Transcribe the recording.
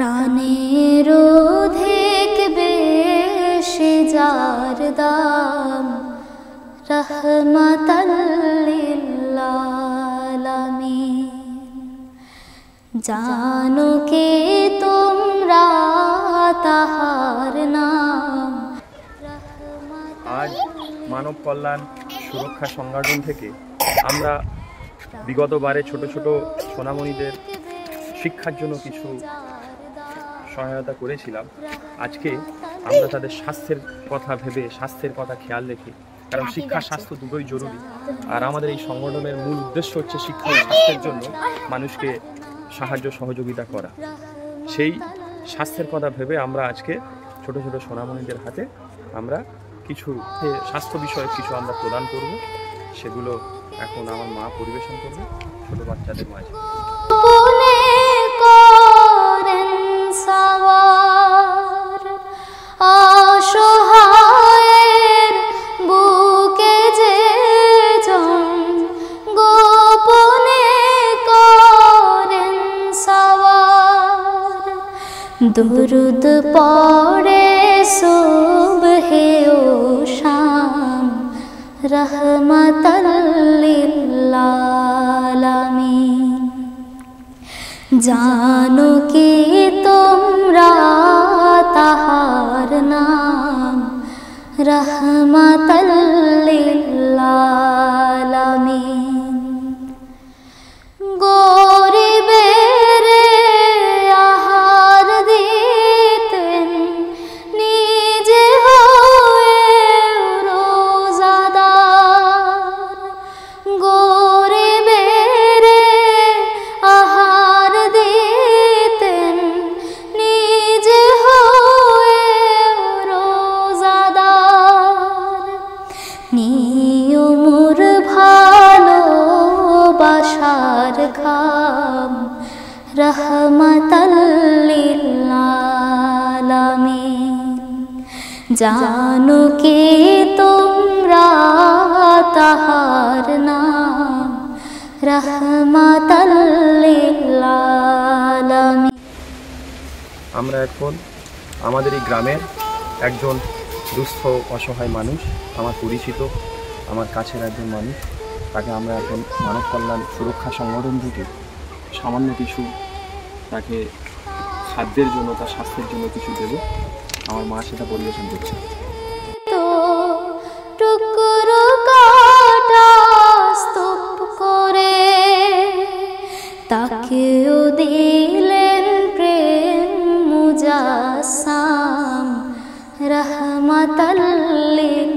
প্রাণের অধিক বেশি যার দাম রহমাতাল লিল আলামিন। জানো কে তোমরা তাহার নাম। আজ মানব কল্যাণ সুরক্ষা সংগঠন থেকে আমরা বিগত বারে ছোট ছোট সোনামণিদের শিক্ষার জন্য কিছু সহায়তা করেছিলাম। আজকে আমরা তাদের স্বাস্থ্যের কথা ভেবে, স্বাস্থ্যের কথা খেয়াল রেখে, কারণ শিক্ষা স্বাস্থ্য দুটোই জরুরি, আর আমাদের এই সংগঠনের মূল উদ্দেশ্য হচ্ছে শিক্ষা ও স্বাস্থ্যের জন্য মানুষকে সাহায্য সহযোগিতা করা। সেই স্বাস্থ্যের কথা ভেবে আমরা আজকে ছোট ছোট সোনামণিদের হাতে আমরা কিছু স্বাস্থ্য বিষয়ক কিছু আমরা প্রদান করব। সেগুলো এখন আমার মা পরিবেশন করবে ছোট বাচ্চাদের মাঝে। দুরুদ পড়ে সুবহে ও শাম রহমাতাল লিল আলামিন। জানো কি তোমরা তাহার নাম রহমাতাল লিল আলামিন। গরিবের আহার দিতেন নিজে হয়ে রোজাদার। গরিবের আহার দিতেন নিজে হয়ে রোজাদার। নিয়মুর ভালোবাসার খাম রহমাতাল লিল আলামিন। জানো কে তোমরা তাহার নাম রহমাতাল লিল আলামিন। আমরা এখন আমাদের এই গ্রামের একজন দুস্থ অসহায় মানুষ, আমার পরিচিত, আমার কাছের একজন মানুষ, তাকে আমরা এখন মানব কল্যাণ সুরক্ষা সংগঠন থেকে সামান্য কিছু তাকে খাদ্যের জন্য, তার স্বাস্থ্যের জন্য কিছু দেব। আমার মা সেটা পরিবেশন করছে। টুকরো কাটা স্তূপ করে তাকেও দিলেন প্রেম মুজাসসাম রহমাতাল লিল